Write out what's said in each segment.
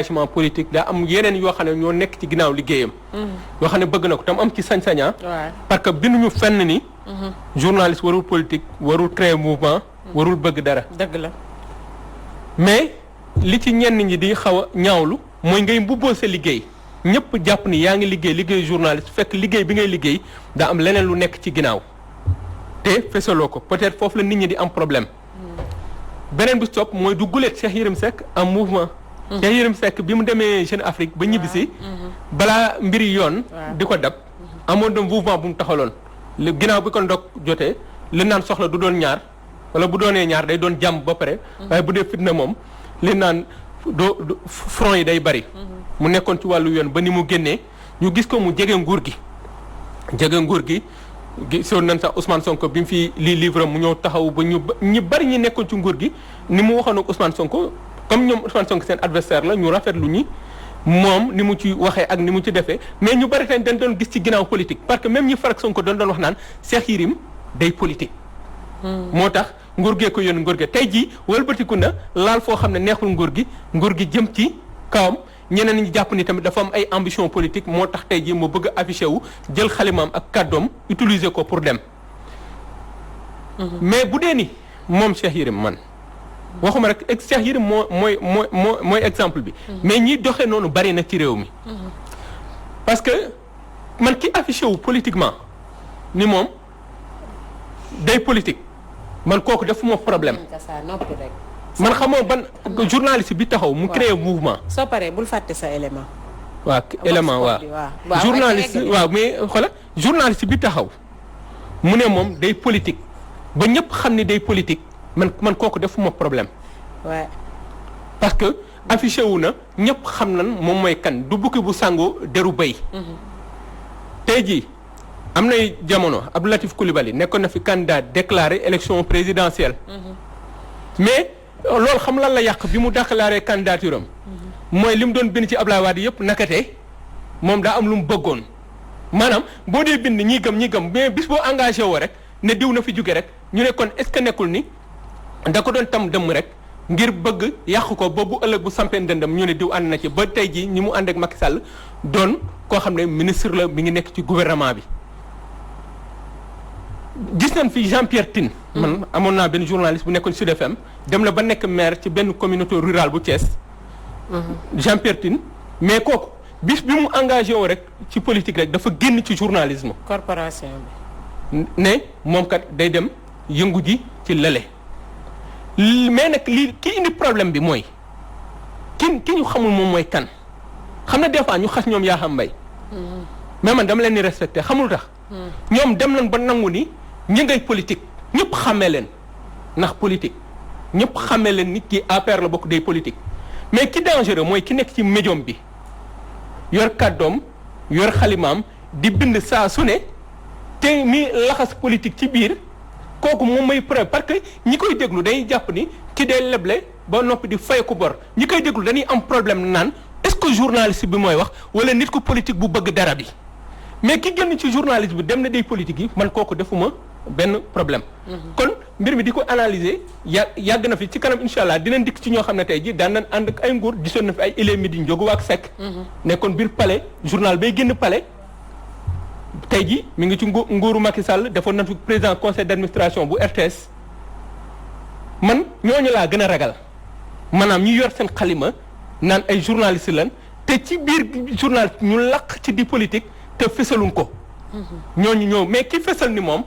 engagement politique daa am yeneen yoo xam ne ñoo nekk ci ginnaaw liggéeyam. yoo xam ne bëgg na ko tam am ci sañ-saña parce que binduñu fenn ni. journaliste warul politique warul créer mouvement. warul bëgg dara. dëgg la. mais li ci ñenn ñi di xaw a ñaawlu mooy ngay mbubboo sa liggéey ñëpp jàpp ni yaa ngi liggéey journaliste fekk liggéey bi ngay liggéey daa am leneen lu nekk ci ginnaaw te fesaloo ko peut-être foofu la nit ñi di am problème. beneen bi topp mooy du guleet Cheikh Yérim Seck am mouvement. Cheikh Yérim Seck bi mu demee Jeune Afrique ba ñibbisi. balaa mbiri yoon. di ko dab. amoon na mouvement bu mu taxaloon. ginnaaw bi ko ndog jotee li naan soxla du doon ñaar wala bu doonee ñaar day doon jàmm ba pare. waaye bu dee fitna moom li naan front yi day bari. mu nekkoon ci wàllu yoon ba ni mu génnee ñu gis ko mu jege nguur gi. gisoon nañ sax Ousmane Sonko bi mu fi lii livre mu ñëw taxaw ba ñu bari ñi nekkoon ci nguur gi ni mu waxoon ak Ousmane Sonko comme ñoom Ousmane Sonko seen adversaire la ñu rafetlu ñi moom ni mu ci waxee ak ni mu ci defee mais ñu bari tamit dañ doon gis ci ginnaaw politique parce que même ñi farak Sonko doon wax naan Cheikh Yérim day politique. moo tax nguur gee ko yónni nguur gi tey jii wëlbatiku na laal foo xam ne neexul nguur gi jëm ci kawam. ñeneen ñi jàpp ni tamit dafa am ay ambition politique moo tax tey jii mu bëgg a affiché wu jël xalimaam ak kàddoom utiliser ko pour dem. mais bu dee ni moom Cheikh Yérim man waxuma rek Cheikh Yérim mooy exemple bi. mais ñiy doxee noonu bari na ci réew mi. parce que man ki affiché wu politiquement ni moom day politique man kooku defuma problème. man xamoo ban journaliste bi taxaw mu créé mouvement. soo paree bul fàtte sa élément. waaw élément waaw. journaliste waaw mais xoolal journaliste bi taxaw mu ne moom day politique ba ñëpp xam ni day politique man kooku defuma problème. waaw parce que affiché wu na ñëpp xam nan moom mooy kan du bukki bu sàngoo deru béy. tey jii am nay jamono Abdou Latif Coulibaly nekkoon na fi candidat déclaré élection présidentielle. mais loolu xam lan la yàq bi mu déclaré candidature am mooy li mu doon bind ci Ablaye Wade yëpp nakate moom daa am lu mu bëggoon maanaam boo dee bind ñi gëm mais bis boo engagé woo rek ne diw na fi jóge rek ñu ne kon est-ce que nekkul ni da ko doon tam dëmm rek ngir bëgg yàq ko ba bu ëllëg bu sampeen dëndam ñu ne diw ànd na ci ba tey jii ñi mu ànd ak Macky Sall doon koo xam ne ministre la mi ngi nekk ci gouvernement bi. gis nañ fi Jean-Pierre Tine. man amoon naa benn journaliste bu nekkoon Sud FM dem na ba nekk maire ci benn communauté rurale bu Thiès. Jean-Pierre Tine mais kooku bis bi mu engagé woo rek ci politique rek dafa génn ci journalisme. corporation bi. ne moom kat day dem yëngu ji ci lële. mais nag li ki indi problème bi mooy ki ñu xamul moom mooy kan xam na des fois ñu xas ñoom yaa xam mbay. mais man dama leen ni respecté xamul tax. ñoom dem nañ ba nangu ni. ñi ngay politique ñëpp xàmmee leen ndax politique ñëpp xàmmee leen nit ki APR la bokk day politique mais ki dangereux mooy ki nekk ci médium bi yor kàddoom yor xalimaam di bind saa su ne te mi laxas politique ci biir kooku moom mooy preuve parce que ñi koy déglu dañuy jàpp ni ki day leble ba noppi di fay ku bor ñi koy déglu dañuy am problème naan est-ce que journaliste bi mooy wax wala nit ku politique bu bëgg dara bi mais ki génn ci journaliste bi dem na day politique yi man kooku defuma benn problème. kon mbir mi di ko analyser yàgg na fi ci kanam incha allah dinañ dikk ci ñoo xam ne tey jii daan nañ ànd ak ay nguur gisoon na fi ay Ile Midi Ndiogou ak Seck. nekkoon biir palais journal bay génn palais. tey jii mi ngi ci nguuru Macky Sall defoon nañ fi président conseil d'administration bu RTS. man ñooñu laa gën a ragal maanaam ñi yor seen xalima naan ay journaliste lan te ci biir journal ñu laq ci di politique te fësaluñ ko. ñooñu ñëw mais ki fësal ni moom.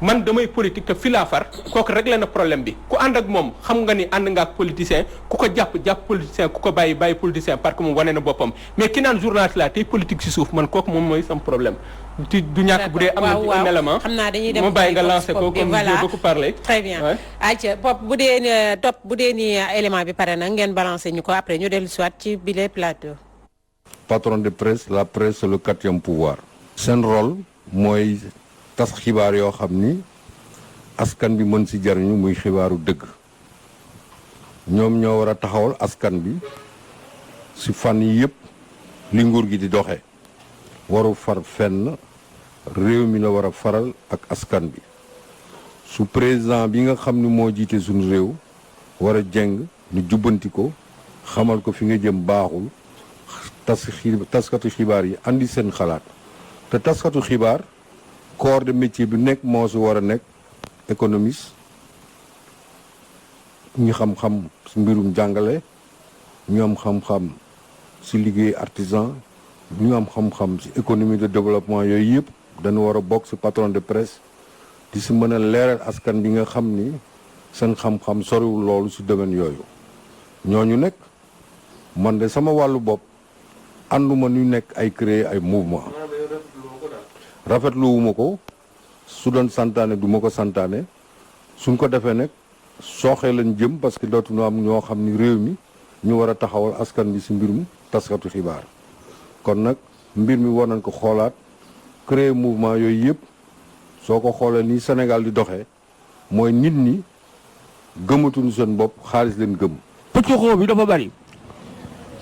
man damay politique te fi laa far kooku réglé na problème bi ku ànd ak moom xam nga ni ànd nga ak politicien ku ko jàpp politicien ku ko bàyyi politicien parce que moom wane na boppam mais ki naan journaliste la tey politique ci suuf man kooku moom mooy sam problème du ñàkk bu dee am na ci un élément xam naa dañuy dem ma bàyyi nga lancé ko comme j'ai beaucoup parlé très bien ayca pop bu dee ni élément bi pare na ngeen balancé ñu ko après ñu dellu soit ci bile plateau. patron de presse la presse c'est le quatrième pouvoir seen rôle mooy tas xibaar yoo xam ni askan bi mën ci jariñu muy xibaaru dëgg ñoom ñoo war a taxawal askan bi ci fan yi yëpp li nguur gi di doxe waru far fenn réew mi la war a faral ak askan bi su président bi nga xam ni moo jiite suñu réew war a jeng ñu jubbanti ko xamal ko fi nga jëm baaxul taskatu xibaar yi andi seen xalaat te taskatu xibaar corps de métier bi nekk moo si war a nekk économiste ñi xam-xam si mbirum jàngale ñu am xam-xam si liggéey artisan ñu am xam-xam si économie de développement yooyu yëpp dañu war a bokk si patron de presse di si mën a leeral askan bi nga xam ni seen xam-xam soriwul loolu si domaine yooyu ñooñu nekk man de sama wàllu bopp ànduma ñu nekk ay créer ay mouvement rafetluwuma ko su doon santaane du ma ko santaane suñ ko defee nag sooxee lañ jëm parce que dootuñu am ñoo xam ni réew mi ñu war a taxawal askan bi si mbirum taskatu xibaar kon nag mbir mi war nañ ko xoolaat créer mouvement yooyu yëpp soo ko xoolee ni Sénégal di doxee mooy nit ñi gëmatuñu seen bopp xaalis leen gëm. pëccëxoo bi dafa bari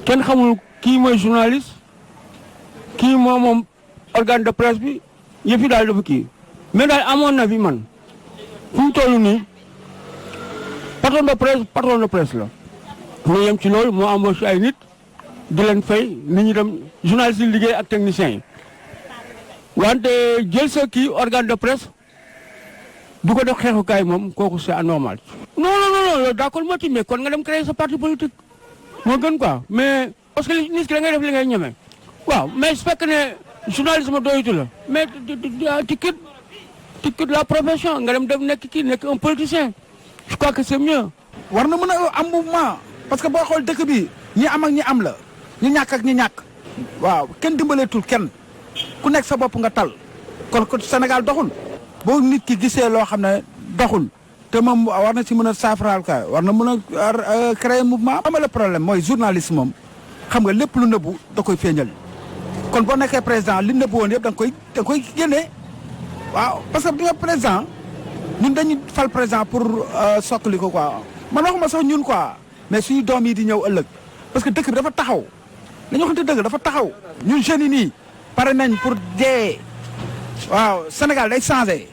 kenn xamul kii mooy journaliste kii moom organe de presse bi yëf yi daal dafa kii mais daal amoon na fi man fu mu toll nii patron de presse la. mu yem ci loolu moo embauché ay nit di leen fay nit ñi dem journaliste yi liggéey ak techniciens yi wante jël sa kii organe de presse du ko def xeexukaay moom kooku c'est anormal. non d'accord moo ci mais kon nga dem créer sa parti politique moo gën quoi mais parce que nit ki da ngay def li ngay ñeme waaw mais su fekkee ne journalisme doyutu la mais tu quittes la profession nga dem nekk un politicien je crois que c'est mieux. war na mën a am mouvement parce que boo xool dëkk bi ñi am ak ñi am la ñu ñàkk ak ñi ñàkk waaw kenn dimbaleetul kenn ku nekk sa bopp nga tal kon Sénégal doxul boo nit ki gisee loo xam ne doxul te moom war na si mën a saafaraal ka war na mën a créer mouvement. am le problème mooy journaliste moom xam nga lépp lu nëbbu da koy feeñal kon boo nekkee président li nëbbu woon yëpp da nga koy génnee waaw parce que bi nga président ñun dañuy fal président pour sokkali ko quoi man waxuma sax ñun quoi mais suñu doom yi di ñëw ëllëg parce que dëkk bi dafa taxaw dañu waxante dëgg dafa taxaw ñun jeunes yi nii pare nañ pour dee waaw Sénégal day changé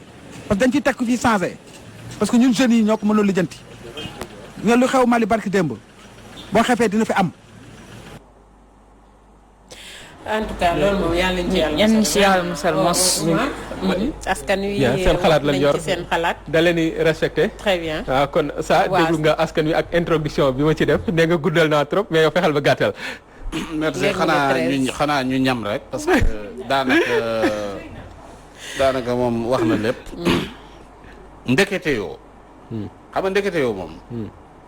parce que dañ ciy teg ku ciy changé parce que ñun jeunes yi ñoo ko mënul lijjanti nga lu xew Mali barki démb boo xefee dina fi am. en tout cas loolu moom yàlla nañu ci yàlla musal mos. askan wi seen xalaat lañ yor seen xalaat. da leen di respecté. très bien waaw kon ça déglu nga askan wi ak introduction bi ma ci def nee nga guddal naa trop mais yow fexeel ba gàttal. merci xanaa ñu ñam rek parce que daanaka moom wax na lépp. ndekete yoo. xam nga ndekete yoo moom.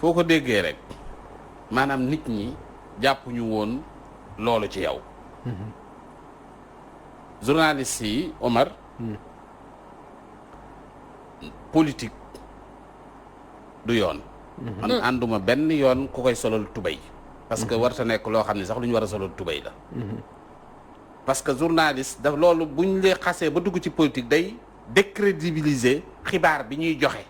foo ko déggee rek maanaam nit ñi jàppuñu woon loolu ci yow. journaliste yi Omar. politique du yoon. man ànduma benn yoon ku koy solal tubéy. parce que warta nekk loo xam ne sax lu ñu war a solal tubéy la. parce que journaliste daf loolu buñ lee xasee ba dugg ci politique day décrédibiliser xibaar bi ñuy joxe.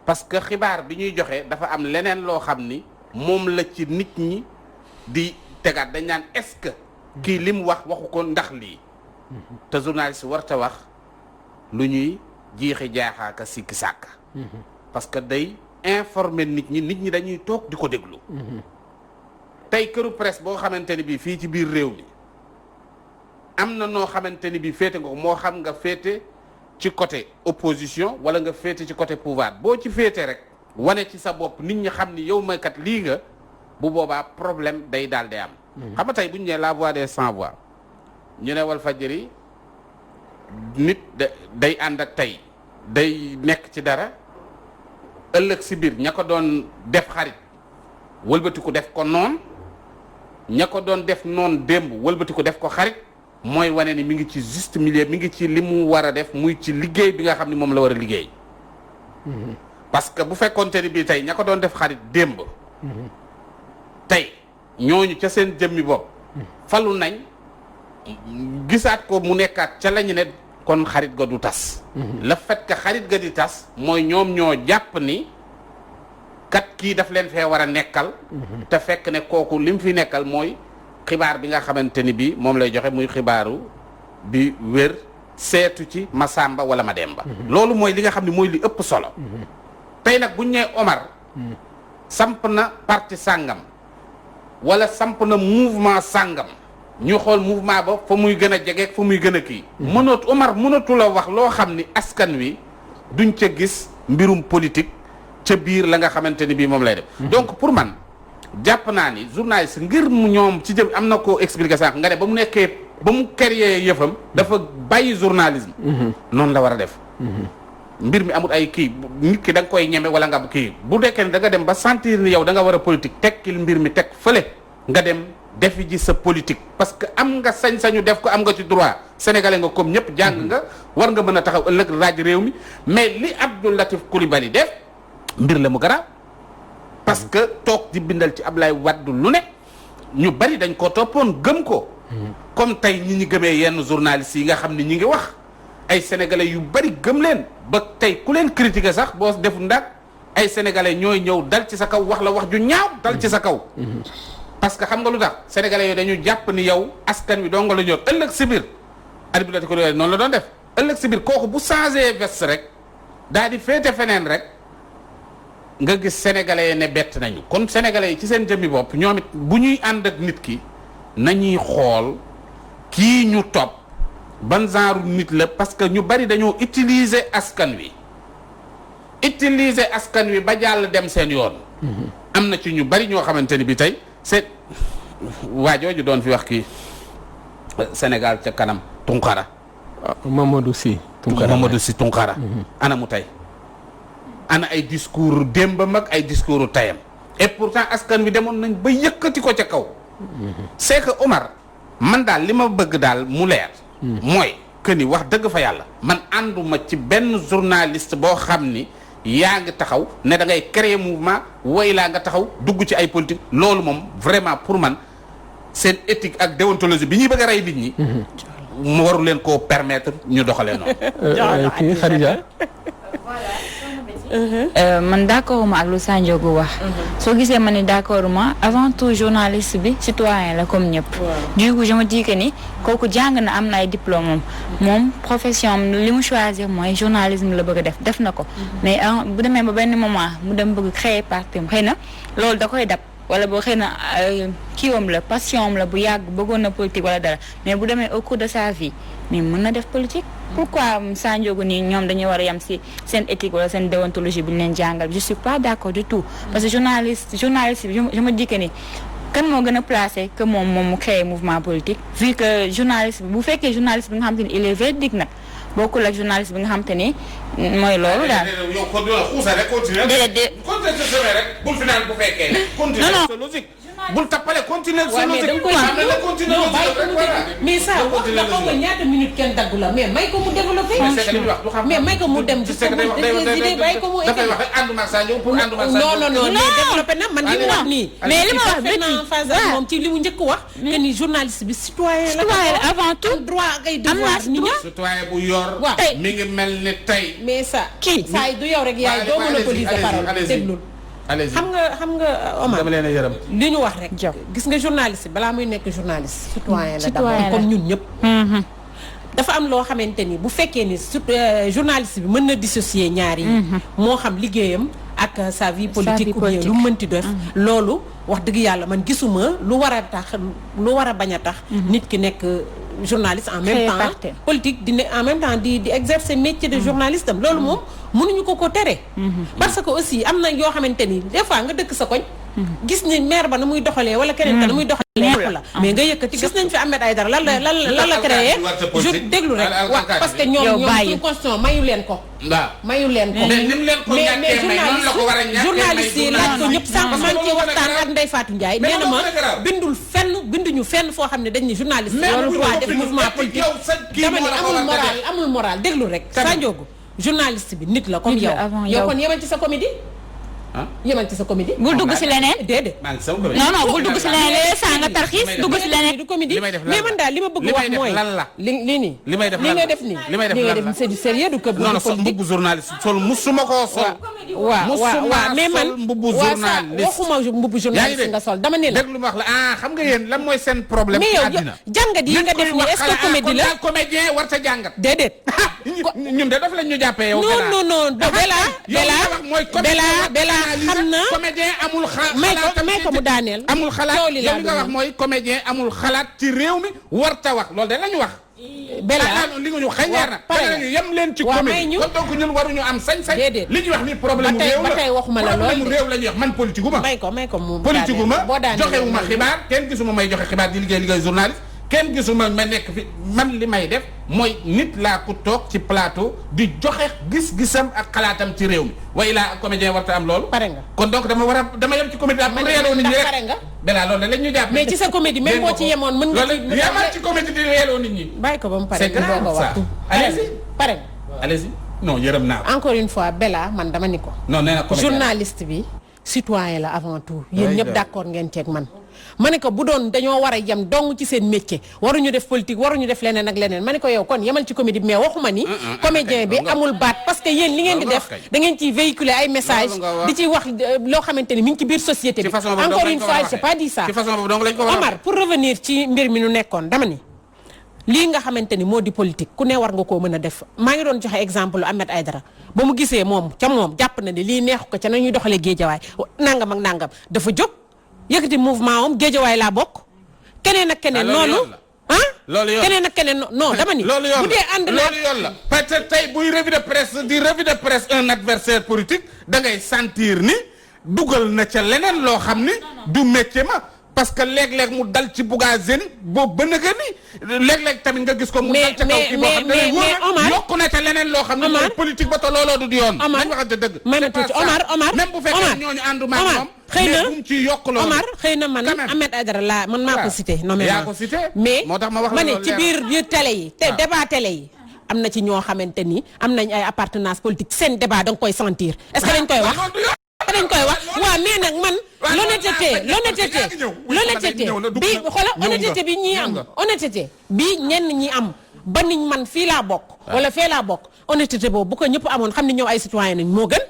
parce que xibaar bi ñuy joxe dafa am leneen loo xam ni moom la ci nit ñi di tegaat dañ naan est-ce que kii li mu wax waxu ko ndax lii. te journaliste warta wax lu ñuy jiixi jaaxaaka sikki sàkka parce que day informer nit ñi dañuy toog di ko déglu. tey këru presse boo xamante ni bii fii ci biir réew mi am na noo xamante ni bii féete nga ko moo xam nga féete ci côté opposition wala nga féete ci côté pouvoir boo ci féete rek wane ci sa bopp nit ñi xam ni yow maykat lii nga bu boobaa problème day daal di am. xam nga tey bu ñu nee la voix des sans voix ñu ne Walfadjri nit day ànd ak tey day nekk ci dara ëllëg si biir ña ko doon def xarit wëlbatiku def ko noon ña ko doon def noon démb wëlbatiku def ko xarit mooy wane ni mi ngi ci juste milieu mi ngi ci li mu war a def muy ci liggéey bi nga xam ni moom la war a liggéey. parce que bu fekkoonte ni bii tey ña ko doon def xarit démb. tey ñooñu ca seen jëmmi bopp. falu nañ gisaat ko mu nekkaat ca lañu ne kon xarit ga du tas. le fait que xarit ga di tas mooy ñoom ñoo jàpp ni kat kii daf leen fee war a nekkal. te fekk ne kooku lim fi nekkal mooy xibaar bi nga xamante ni bii moom lay joxe muy xibaaru bi wér seetu ci Masamba wala Mademba. loolu mooy li nga xam ne mooy li ëpp solo. tey nag buñ nee Omar. samp na parti sàngam wala samp na mouvement sàngam ñu xool mouvement ba fa muy gën a jegeek fa muy gën a kii mënatu la wax loo xam ni askan wi duñ ca gis mbirum politique ca biir la nga xamante ni bii moom lay def donc pour man jàpp naa ni journaliste ngir mu ñoom ci jëm am na ko expliqué sànq nga ne ba mu nekkee ba mu créé yëfam dafa bàyyi journalisme noonu la war a def mbir mi amul ay kii nit ki da nga koy ñeme wala nga kii bu dekkee ne da nga dem ba sentir ni yow da nga war a politique tekkil mbir mi teg fële nga dem defi ji sa politique parce que am nga sañ-sañu def ko am nga ci droit sénégalais nga comme ñëpp jàng nga war nga mën a taxaw ëllëg raaj réew mi mais li Abdou Latif Coulibaly def mbir la mu garaaw parce que toog di bindal ci Ablaye Wade lu ne ñu bari dañ ko toppoon gëm ko comme tey ñi gëmee yenn journalistes yi nga xam ne ñi ngi wax ay sénégalais yu bari gëm leen ba tey ku leen critiquer sax boo def ndak ay sénégalais ñooy ñëw dal ci sa kaw wax la wax ju ñaaw dal ci sa kaw parce que xam nga lu tax sénégalais yooyu dañu jàpp ni yow askan wi doo nga la ñor ëllëg si biir arbitre ko noonu la doon def ëllëg si biir kooku bu changé veste rek daal di féete feneen rek nga gis sénégalais yi ne bett nañu kon sénégalais yi ci seen jëmmi bopp ñoom it bu ñuy ànd ak nit ki nañuy xool kii ñu topp ban genre nit la parce que ñu bari dañoo utiliser askan wi ba jàll dem seen yoon am na ci ñu bari ñoo xamante ni bi tey c'est waajooju doon fi wax kii Sénégal ca kanam Tunkara Mamadou Sy Tunkara ana mu tey ana ay discours démbam ak ay discours tayam et pourtant askan wi demoon nañ ba yëkkati ko ca kaw c'est que Omar man daal li ma bëgg daal mu leer mooy que ni wax dëgg fa yàlla man ànduma ci benn journaliste boo xam ni yaa ngi taxaw ne da ngay créer mouvement way laa nga taxaw dugg ci ay politique loolu moom vraiment pour man seen éthique ak déontologie bi ñuy bëgg a rey nit ñi mu waru leen koo permettre ñu doxalee noonu kii Khadija man d'accord ma ak lu Sanjogu wax soo gisee ma ni d'accord ma avant tout journaliste bi citoyen la comme ñëpp du coup je me dis que ni kooku jàng na am na ay diplôme moom profession am li mu choisir mooy journalisme la bëgg a def na ko mais bu demee ba benn moment mu dem bëgg créer parti xëy na loolu da koy dab wala boo xëy na kiiwam la passion la bu yàgg bëggoon na politique wala dara mais bu demee au cours de sa vie mais mën na def politique pourquoi Sanjogu nii ñoom dañuy war a yem si seen éthique wala seen déontologie bi ñu leen jàngal je suis pas d'accord du tout parce que journaliste bi je me dis que ni kan moo gën a placé que moom mu créé mouvement politique vu que journaliste bi bu fekkee journaliste bi nga xam te ni il est véridique nag bokkul ak journaliste bi nga xam te ni mooy loolu daal. yow kon xuusa rek continuer. déedéet rek bul fi naan bu fekkee. continuer sa logique. bul tappale continuer sa logique. mais ça wax nga xaw nga ñaata minute kenn daggu la mais may ko mu développé. mais may ko mu dem. bàyyi ko mu dafay wax rek ànduma ak Sadio pour ànduma ak Sadio. non développé na man li mu wax nii. mais li ma wax bétti en phase ak moom ci li mu njëkk wax. que ni journaliste bi citoyen la. avant tout am droit ak ay devoir ni ñëpp. citoyen bu yor. mi ngi mel ni tey. mais ça saa yi du yow rek yaay doo monopoliser parole déglul xam nga Omar dama leen a yërëm li ñu wax rek gis nga journaliste balaa muy nekk journaliste citoyen la d'abord comme ñun ñëpp dafa am loo xamante ni bu fekkee ni journaliste bi mën na dissocier ñaar yi moo xam liggéeyam ak sa vie politique ou bien lu mënti def loolu wax dëgg yàlla man gisuma lu war a bañ a tax nit ki nekk journaliste en même temps politique di en même temps di exercer métier de journaliste am loolu moom mënuñu ko tere parce que aussi am na yoo xamante ni des fois nga dëkk sa koñ gis ni maire ba na muy doxalee wala keneen ka na muy doxalee neexu la mais nga yëkkati gis nañ fi Ahmed Aïdara lan la créé je déglu rek waaw parce que ñoom suñu constitution mayu leen ko mayu leen ko mais journaliste yi laaj ko ñëpp sànq maa ngi ciy waxtaan ak Ndeye Fatou Ndiaye nee na ma binduñu fenn foo xam ne dañ ni journaliste loolu droit def mouvement politique dama ni amul moral déglu rek Sanjogu journaliste bi nit la comme yow kon yemal ci sa comédie yemal ci sa comédie bul dugg si leneen déedéet non bul dugg si leneen léegi saa nga tarxiis dugg si leneen du comédie mais man daal li ma bëgg wax mooy li nga def nii c'est du sérieux du ko non sol mbubbu journaliste sol musuma koo sol waaw mais man mbubbu journaliste waxuma mbubbu journaliste nga sol dama ne la déglu ma wax la xam nga yéen lan mooy seen problème mais yow jàngat yi nga def nii est-ce que comédie la comédien war ta jàngat déedéet ñun de daf lañ ñu jàppee yow non Bella xam na comédien amul may ko mu daaneel. amul xalaat coow li yow li nga wax mooy comédien amul xalaat ci réew mi warta wax loolu de la ñu wax. Bella li nga ñu xëy leer na. pare nañu yem leen ci waaw comédie may ñu kon donc ñun waruñu am sañ-sañ. déedéet li ñu wax ni problème mu réew la ba tey waxuma la lool problème mu réew la ñuy wax man politique gu ma. may ko mu politique gu ma boo daaneel joxewu ma xibaar kenn gisuma may joxe xibaar di liggéey journaliste kenn gisuma ma nekk fi man li may def mooy nit laa ku toog ci plateau di joxe gis-gisam ak xalaatam ci réew mi way laa comédien warta am loolu. pare nga kon donc dama yem ci comédie am. reeloo nit ñi rek pare nga. Bella loolu la ñu jàpp. mais ci sa comédie même boo ci yemoon mën nga. loolu yemal ci comédie di reeloo nit ñi. bàyyi ko ba mu pare c'est grave ça. allez-y pare nga. allez-y non yërëm naa ko. encore une fois Bella man dama ni ko. non nee na comédien journaliste bi citoyen la avant tout. yéen ñëpp d'accord ngeen ceeg man. ma ne ko bu doon dañoo war a yem dong ci seen métier waruñu def politique waruñu def leneen ak leneen ma ne ko yow kon yemal ci comédie bi mais waxuma ni comédien bi amul baat parce que yéen li ngeen di def da ngeen ciy véhiculer ay messages di ci wax loo xamante ni mi ngi ci biir société bi encore une fois j'ai pas dit ça Omar pour revenir ci mbir mi nu nekkoon dama ni lii nga xamante ni moo di politique ku ne war nga koo mën a def maa ngi doon joxe exemple Ahmed Aïdara ba mu gisee moom jàpp na ne lii neexu ko ca na ñuy doxalee géejawaay nangam ak nangam dafa jóg yëkkati mouvement am géejawaay laa bokk keneen ak keneen noonu loolu yoon keneen ak keneen non dama ni bu dee ànd na loolu yoon la peut-être tey buy revue de presse un adversaire politique da ngay sentir ni dugal na ca leneen loo xam ni du métier ma parce que léeg-léeg mu dal ci Bougazine boobu ba nëgë ni léeg-léeg tamit nga gis ko mu dal ca kaw kii boo xam ne wóor yokku na ca leneen loo xam ne mooy politique ba te looloo du yoon nañ waxante dëgg Omar même bu fekkee ñooñu àndu maag moom xëy na bu mu ci yokk loolu Omar xëy na man Ahmed Aïdara laa man maa ko cité nommément yaa ko cité mais moo tax ma wax ma ne ci biir télé yi te débat télé yi am na ci ñoo xamante ni am nañ ay appartenance politique seen débat da nga koy sentir est-ce que dañ koy wax dañ koy wax waaw mais nag man l'honnêteté bi xoolal honnêteté bi ñi am honnêteté bi ñenn ñi am ba niñ man fii laa bokk wala fee laa bokk honnêteté boobu bu ko ñëpp amoon xam ne ñëw ay citoyen nañ moo gën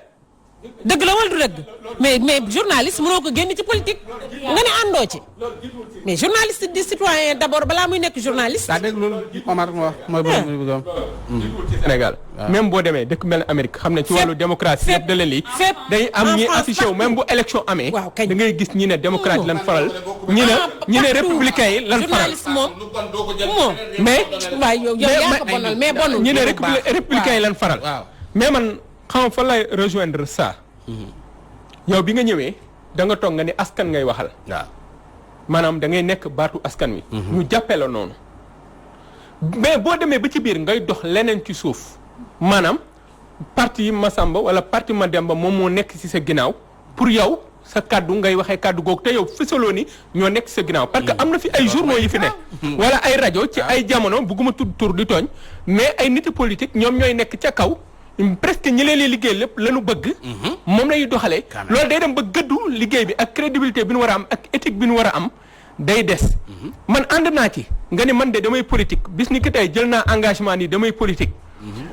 dëgg la wala du dëgg mais journaliste mënoo ko génn ci politique nga ne àndoo ci mais journaliste di citoyen d'abord balaa muy nekk journaliste. daa dégg loolu Omar moo wax mooy bëgg am Sénégal même boo demee dëkk mel ne Amérique xam ne ci wàllu démocratie chef de l'élite day am ñi affiché wu même bu élection amee da ngay gis ñi ne démocrate lan faral ñi ne républicain yi lan faral moom mais waaw yow yaa ko bonal mais bonul ñi ne républicain yi lan faral mais man xam fa lay rejoindre ça yow bi nga ñëwee da nga toog nga ni askan ngay waxal waaw maanaam da ngay nekk baatu askan wi ñu jàppee la noonu mais boo demee ba ci biir ngay dox leneen ci suuf maanaam parti Masamba wala parti Mademba moom moo nekk ci sa ginnaaw pour yow sa kaddu ngay waxee kaddu googu te yow fisaloo ni ñoo nekk ci sa ginnaaw parce que am na fi ay journaux yi fi nekk wala ay rajo ci ay jamono bugguma tudd tur di tooñ mais ay niti politique ñoom ñooy nekk ca kaw presque ñi leen liggéey lépp lañu bëgg moom lañuy doxalee loolu day dem ba gëddu liggéey bi ak crédibilité bi nu war a am ak éthique bi nu war a am day des man ànd naa ci nga ni man de damay politique bis ni ki tey jël naa engagement ni damay politique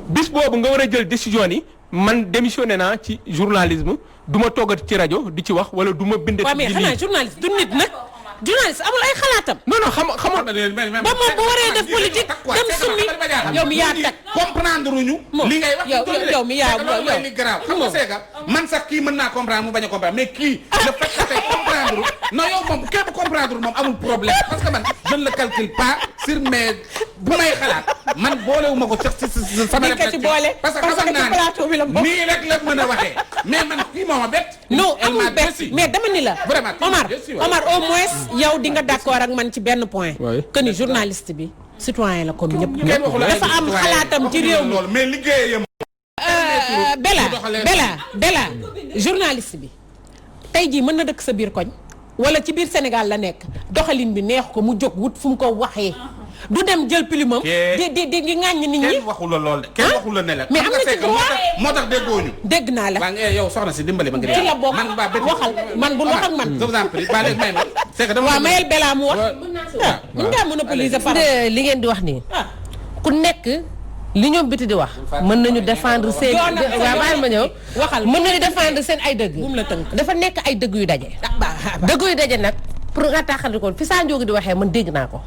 bis boobu nga war a jël décision ni man démissionné naa ci journalisme du ma toogati ci rajo di ci wax wala du ma bindati waaw mais xanaa journaliste du nit nag journaliste amul ay xalaatam non xamoon ba moom bu waree def politique dem summi yow mi yaa tag comprendre ñu li ngay wax yow mi yaa yow li garaaw xam nga seega man sax kii mën naa comprendre mu bañ a comprendre mais kii le fait que tey comprendre non yow moom képp comprendre moom amul problème parce que man je ne le calcule pas sur mes bu may xalaat man boolewuma ko sax ci sama réflexion parce que xam naa ne nii rek la mën a waxee mais man kii moom a bett non amul bett mais dama ni la Omar au moins yow di nga d'accord ak man ci benn point que ni journaliste bi citoyen la comme ñëpp dafa am xalaatam ci réew mi mais liggéeyam Bella journaliste bi tey jii mën na dëkk sa biir koñ wala ci biir Sénégal la nekk doxalin bi neex ko mu jóg wut fu mu ko waxee du dem jël pilumam di ŋàññ nit ñi kenn waxul la lool de kenn waxul la ne la mais am na ci droit moo tax déggooñu dégg naa la yow soxna si dimbali ma ngi ci la bokk waxal man bul wax ak man je vous en prie ba léegi may ma c'est que dama waaw mayel Bella mu wax mën ngaa monopoliser par li ngeen di wax nii ku nekk li ñoom biti di wax mën nañu défendre seen waaw baal ma ñëw waxal mën nañu défendre seen ay dëgg bu mu la tënk dafa nekk ay dëgg yu daje dëgg yu daje nag pour nga taxali ko fi saa njóogi di waxee man dégg naa ko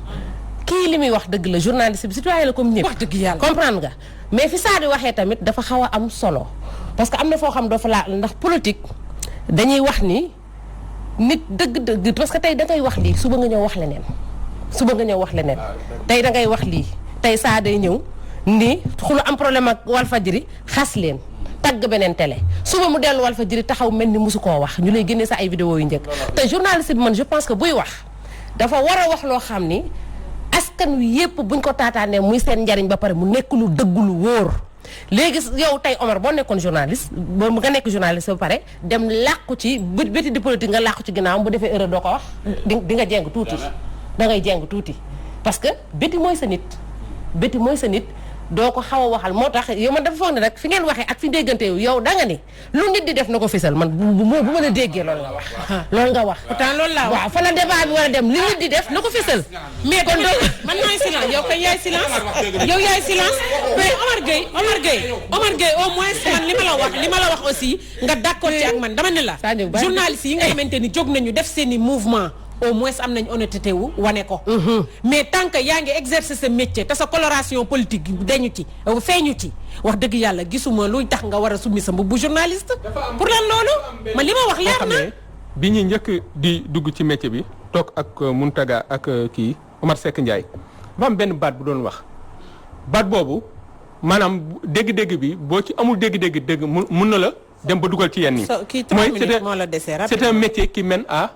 kii li muy wax dëgg la journaliste bi citoyen la comme ñëpp wax dëgg yàlla comprendre nga mais fi saa di waxee tamit dafa xaw a am solo parce que am na foo xam dafa laa ndax politique dañuy wax ni nit dëgg-dëgg parce que tey da ngay wax lii suba nga ñëw wax leneen tey da ngay wax lii tey saa day ñëw ni xulu am problème ak Walfadjri xas leen tagg beneen télé suba mu dellu Walfadjri taxaw mel ni musu koo wax ñu lay génnee sa ay vidéo yu njëkk te journaliste bi man je pense que buy wax dafa war a wax loo xam ni askan wi yépp buñ ko taataanee muy seen njariñ ba pare mu nekk lu dëgg lu wóor léegi yow tey Omar boo nekkoon journaliste ba nga nekk journaliste ba pare dem làqu ci béti di politique nga làqu ci ginnaaw bu defee erreur doo ko wax di nga jeng tuuti da ngay jeng tuuti parce que béti mooy sa nit doo ko xaw a waxal moo tax yow man dafa foog ne rek fi ngeen waxee ak fi déggante yow da nga ni lu nit di def na ko fisal man bu ma la déggee loolu nga wax pourtant loolu laa wax waaw fa la débat bi war a dem li nit di def na ko fisal mais kon man maay silence yow kay yaay silence mais Omar Gueye au moins man li ma la wax aussi nga d'accord ci ak man dama ne la journalistes yi nga xamante ni jóg nañu def seeni mouvement au moins am nañ honnêteté wu wane ko mais tant que yaa ngi exercer sa métier te sa coloration politique dañu ci feeñu ci wax dëgg yàlla gisuma luy tax nga war a summi sa mbubb journaliste pour lan loolu ma li ma wax leer na bi ñuy njëkk di dugg ci métier bi toog ak Mountaga ak kii Omar Seck Ndiaye dafa am benn baat bu doon wax baat boobu maanaam dégg-dégg bi boo ci amul dégg mun na la dem ba dugal ci yenn yi mooy c'est un métier qui mène à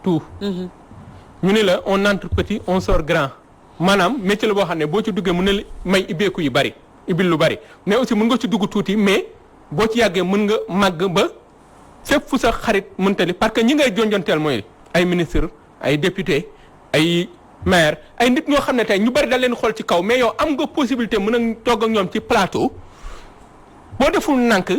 tout ñu ne la on entre petit on sort grand maanaam métier la boo xam ne boo ci duggee mën na may ibbeeku yu bari ibbil lu bari mais aussi mën nga ci dugg tuuti mais boo ci yàggee mën nga màgg ba fépp fu sa xarit mëntali parce que ñi ngay jonjonteel mooy ay ministre ay député ay maire ay nit ñoo xam ne tey ñu bari da leen xool ci kaw mais yow am nga possibilité mën a togg ak ñoom ci plateau boo deful nànk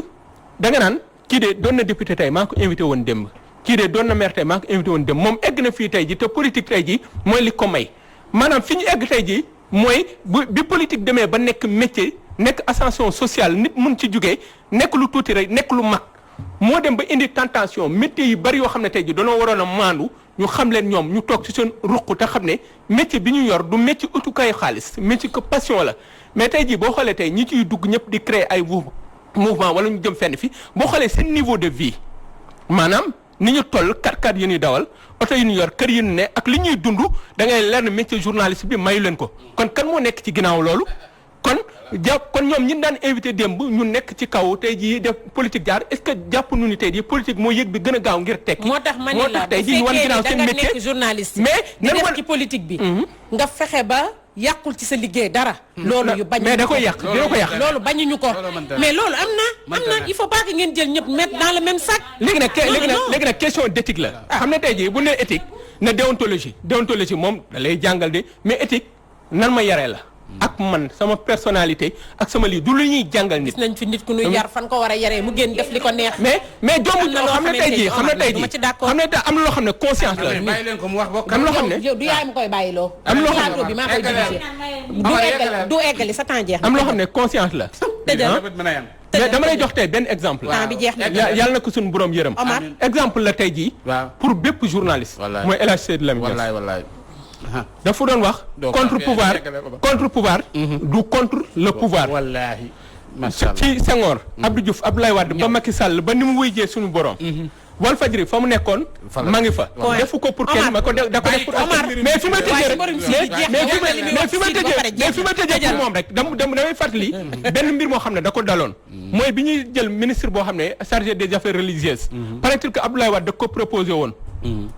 da nga naan kii de doon na député tey maa ko invité woon démb kii de doon na maire tey maa ko invité woon dem moom egg na fii tey ji te politique tey ji mooy li ko may maanaam fi ñu egg tey ji mooy bi politique demee ba nekk métier nekk ascension sociale nit mun ci jugee nekk lu tuuti rek nekk lu mag moo dem ba indi tentation métier yu bari yoo xam ne tey ji dañoo waroon a maandu ñu xam leen ñoom ñu toog ci seen ruq te xam ne métier bi ñu yor du métier utukaayu xaalis métier que passion la mais tey ji boo xoolee tey ñi ciy dugg ñëpp di créer ay mouvement wala ñu jëm fenn fi boo xoolee seen niveau de vie maanaam ni ñu toll kat yu ñuy dawal oto yu ñu yor kër yu ñu ne ak li ñuy dund da ngay leer ne métier journaliste bi mayu leen ko kon kan moo nekk ci ginnaaw loolu kon ñoom ñi daan invité démb ñu nekk ci kaw tey jii def politique jaar est-ce que jàpp nu ni tey jii politique moo yëg bi gën a gaaw ngir tekki moo tax ma ne la bu fekkee da nga nekk journaliste mais di def ci politique bi nga fexe ba yàqul ci sa liggéey dara loolu yu bañ mais da koy yàq dina ko yàq loolu bañuñu ko mais loolu am na il faut pas que ngeen jël ñëpp mettre dans le même sac léegi nag question d'éthique la xam ne tey jii bu ne éthique na déontologie moom da lay jàngal de mais éthique nan ma yaree la ak man sama personnalité ak sama lii du lu ñuy jàngal nit. gis nañ fi nit ku ñuy yar fan ko war a yaree mu génn def li ko neex. mais jomb xam ne tey jii am na loo xam ne conscience la. bàyyi leen ko mu wax bokk. am loo xam ne du yaay ma koy bàyyiloo. am loo xam ne bi maa koy dirigé. du eggali sa temps jeex na. am loo xam ne conscience la. tëjal mais dama lay jox tey benn exemple. temps bi jeex na yàlla na ko suñu borom yërëm. exemple la tey jii. pour bépp journaliste. mooy El Hadj Seydou Lamine Niass. wallaay dafa doon wax contre pouvoir du contre le pouvoir wallaahi macha Allah ci Senghor Abdou Diouf Abdoulaye Wade ba Macky Sall ba ni mu wëjee suñu borom Walfadjri fa mu nekkoon maa ngi fa defu ko pour kenn ma ko da ko def pour mais fi ma tëjee rek mais fi ma tëjee pour moom rek damay fàttali benn mbir moo xam ne da ko daloon mooy bi ñuy jël ministre boo xam ne chargé des affaires religieuses paraît-il que Abdoulaye Wade da ko proposé woon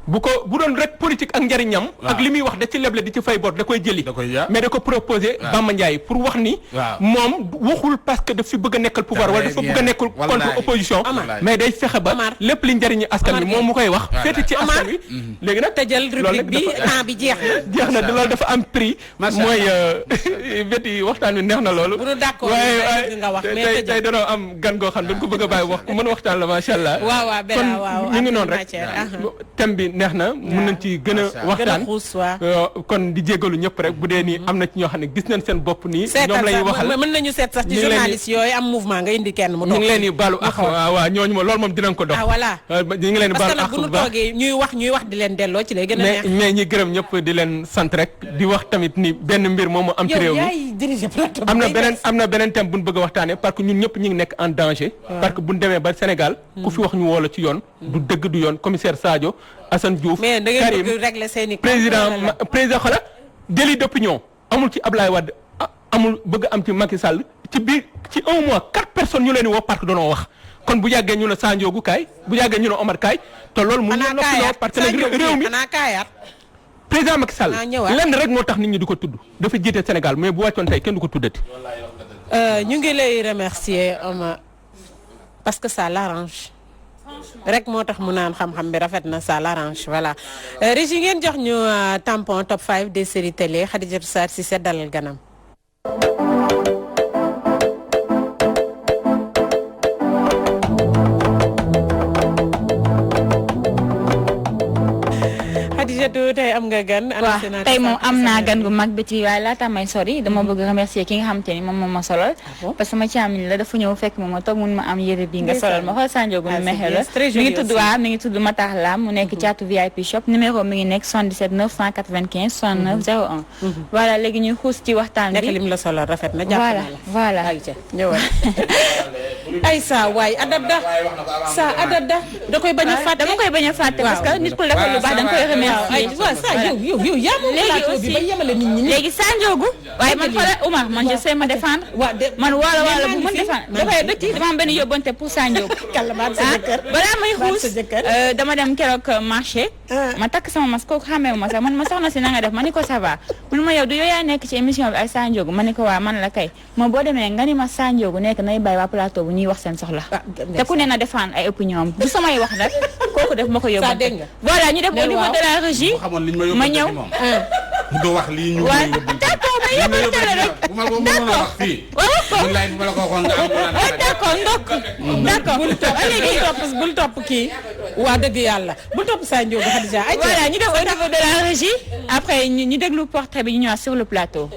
bu doon rek politique ak njariñam ak li muy wax da ci leble di ci fay bor da koy jëli mais da ko proposé Bamba Ndiaye pour wax ni moom waxul parce que daf fi bëgg a nekkal pouvoir wala dafa bëgg a nekkal contre opposition mais day fexe ba lépp li njariñu askan wi moom mu koy wax féete ci askan wi léegi nag tëjal rubrique bi temps bi jeex na loolu dafa am prix mooy bét yi waxtaan wi neex na loolu waaye tey danoo am gan goo xam dañ ko bëgg a bàyyi wax ku mën waxtaan la macha allah waaw kon ñu ngi noonu rek thème bi neex na mun nañ ci gën a waxtaan kon di jégalu ñëpp rek bu dee nii am na ci ñoo xam ne gis nañ seen bopp nii ñoom la ñuy waxal mën nañu seet sax ci journaliste yooyu am mouvement nga indi kenn mu ñu ngi leen di baalu ak waaw ñooñu ma loolu moom dinañ ko dox voilà ñu ngi leen di baalu ak bu ñu toogee ñuy wax di leen delloo ci lay gën a neex mais ñi gërëm ñëpp di leen sant rek di wax tamit ni benn mbir moom am ci réew mi am na beneen thème bu ñu bëgg a waxtaane parce que ñun ñëpp ñu ngi nekk en danger parce que bu ñu demee ba Sénégal ku fi wax ñu woo la ci yoon du dëgg du yoon commissaire Sadio Assane Diouf Karim président xola délit d'opinion amul ci Ablaye Wade amul bëgg am ci Macky Sall ci biir ci un mois 4 personnes ñu leen di woo parce que doonoo wax kon bu yàggee ñu ne Sandiogou kaay bu yàggee ñu ne Omar kaay te loolu mu ñu noppiloo parce que nag réew mi président Macky Sall lenn rek moo tax nit ñi di ko tudd dafa jiite Sénégal mais bu wàccoon tey kenn du ko tuddati ñu ngi lay remercier Omar parce que ça l'arrange rek moo tax mu naan xam-xam bi rafet na ça l'arrange voilà Régie ngeen jox ñu tampon top 5 des séries télé Khadijatou Sarr si dalal ganam tey am nga gan. waaw tey moom am naa gan bu mag bi ci waaye laata may sori dama bëgg remercier ki nga xam te ni moom moo ma solal parce que ma càmmiñ la dafa ñëw fekk ma toog mun ma am yére bi nga solal ma xool Sandiogou mu mexe la mi ngi tudd Matar Lam mu nekk caatu VIP shop numéro mi ngi nekk 77 995 69 01 voilà léegi ñuy xuus ci waxtaan bi nekk lim la solal rafet na jàpp na la voilà ñëwal ay saa waay adada da koy bañ a fàtte dama koy bañ a fàtte parce que nit ku defal lu baax da nga koy remercier waaw saa yow yaa moom plateau bi ba yemale nit ñi léegi Sandiogou waaye man xoolal Oumar man je sais me défendre man wala bu mën défendre dafay dëcc dama am benn yóbbante pour Sandiogou balaa may xuus dama dem keroog marché ma takk sama masque kooku xàmmeewu ma sax man ma soxna si na nga def ma ni ko ça va mun ma yow du yow yaa nekk ci émission bi ay Sandiogou ma ni ko waa man la kay ma boo demee nga ni ma Sandiogou nekk nay bàyyi waa plateau bu ñuy wax seen soxla te ku ne na défendre ay opinion am du samay wax nag kooku def ma ko yóbbante voilà ñu def au niveau de la régie ma ñëw du wax lii ñu d'accord mais yóbbante la rek bu ma ko mënoon a wax fii wallaay bu ma la ko waxoon nga am d'accord d'accord bul topp kii waa dëgg yàlla bul topp Sandiogou Khadija voilà ñu def au niveau de la régie après ñu déglu portrait bi ñu ñëwaat sur le plateau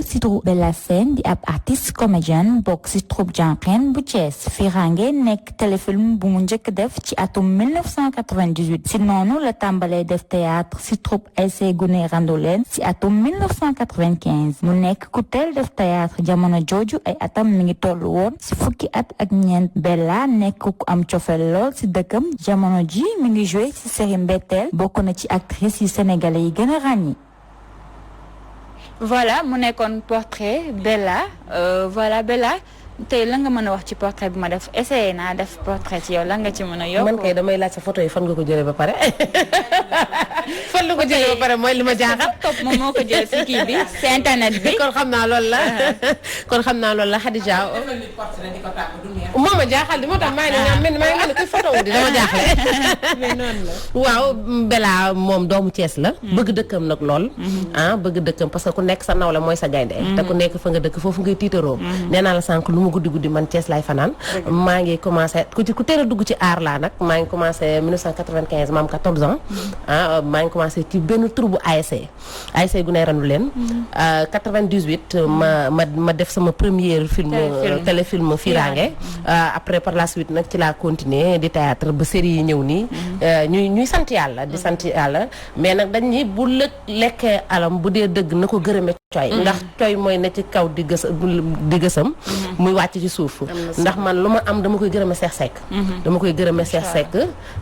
si troupe Bella Sène di ab artiste comédienne bokk si troupe Jànqeen bu Thiès Firange nekk téléfilm bu mu njëkk def ci atum 1998 si noonu la tàmbalee def théâtre si troupe Aïssé Gune Randoleen si atum 1995 mu nekk ku teel def théâtre jamono jooju ay atam mi ngi toll woon si fukki at ak ñeent Bella nekk ku am cofeel lool si dëkkam jamono ji mi ngi joué si série Mbetteel bokk na ci actrice yi sénégalais yi gën a ràññi. voilà mu nekkoon portrait Bella voilà Bella tey la nga mën a wax ci portrait bi ma def essayé naa def portrait ci yow la nga ci mën a yokk. man kay damay laaj sa photo yi fan nga ko jëlee ba pare. fan la ko jëlee ba pare mooy li ma jaaxal. top moom moo ko jëlee si kii bi si internet bi. kon xam naa loolu la kon xam naa loolu la Khadija. moo ma jaaxal di moo tax maa ngi ne kuy photo wu di dama jaaxle. mais noonu la. waaw Bella moom doomu Thiès la. bëgg dëkkam nag lool. bëgg dëkkam parce que ku nekk sa nawle mooy sa gaynde te ku nekk fa nga dëkk foofu ngay tiitaroo. nee naa la sànq lu mu guddi man Thiès laay fanaan. maa ngi commencé ku teel a dugg ci aar laa nag maa ngi commencé 1995 ma am 14 ans. maa ngi commencé ci benn tur bu ASC Guney Randoleen. 98 ma def sama premier film téléfilm Firange. après par la suite nag ci laa continuer di théâtre ba série yi ñëw nii. ñuy sant yàlla di sant yàlla mais nag dañ ni bu lekkee alam bu dee dëgg na ko gërëme coy ndax coy mooy ne ci kaw di gësam muy wàcc ci suuf ndax man lu ma am dama koy gërëme Seex Sekk dama koy gërëme Seex Sekk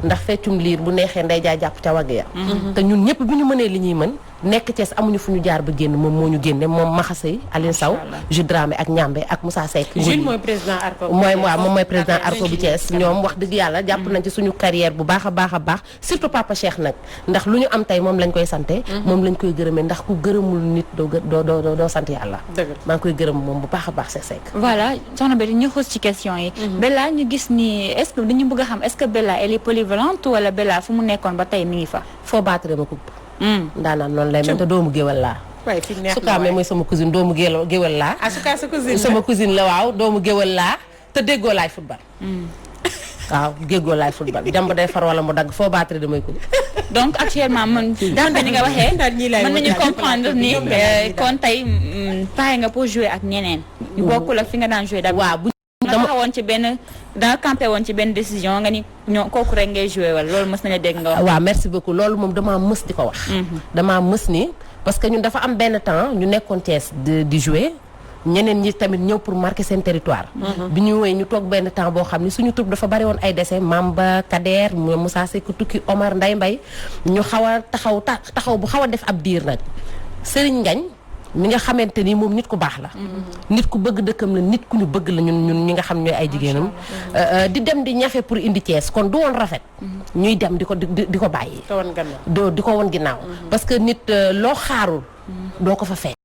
ndax feccum liir bu neexee nday jaay jàpp ca wagg ya te ñun ñëpp bi ñu mënee li ñuy mën nekk Thiès amuñu fu ñu jaar ba génn moom moo ñu génne moom Maxasey Aline Saw Jules Dramé ak Ñambe ak Moussa Seck Jules mooy président Arco moom mooy président Arco bu Thiès ñoom wax dëgg yàlla jàpp nañ ci suñu carrière bu baax a baax surtout Papa Cheikh nag ndax lu ñu am tey moom lañ koy sante moom lañ koy gërëmee ndax ku gërëmul nit doo sant yàlla maa ngi koy gërëm moom bu baax a baax Seex Sekk voilà soxna Betty ñu xuus ci question yi Bella ñu gis ni est-ce que dañu bëgg a xam est-ce que Bella elle est polyvalente wala Bella fu mu nekkoon ba tey mi ngi fa foo baatare ma ko ndaanaan noonu lay mel te doomu géwal laa sukaame mooy sama cousine doomu géwal laa suka sa cousine sama cousine la waaw doomu géwal laa te déggoo laay football waaw déggoo laay football jàmb day far wala mu dagg foo baatare damay ko donc actuellement man d'après ni nga waxee mën nañu comprendre ni kon tey pare nga pour jouer ak ñeneen ñu bokkul ak fi nga daan jouer d'abord. waaw bu nga taxawoon ci benn da nga campé woon ci benn décision nga ni ñoo kooku rek ngay jouer wala loolu mës nañu dégg nga wax. waaw merci beaucoup loolu moom damaa mës di ko wax. damaa mës ni parce que ñun dafa am benn temps ñu nekkoon Thiès di jouer ñeneen ñi tamit ñëw pour marquer seen territoire. bi ñu woowee ñu toog benn temps boo xam ni suñu troupe dafa bari woon ay décès Mamba Kader Moussa Seck Tukki Omar Nday Mbay ñu xaw a taxaw bu xaw a def ab diir nag Serigne Ngagne mi nga xamante ni moom nit ku baax la. nit ku bëgg dëkkam la nit ku ñu bëgg la ñun ñi nga xam ñooy ay jigéenam. di dem di ñafe pour indi Thiès kon du woon rafet. ñuy dem di ko bàyyi. di ko won ginnaaw. parce que nit loo xaarul doo ko fa fekk.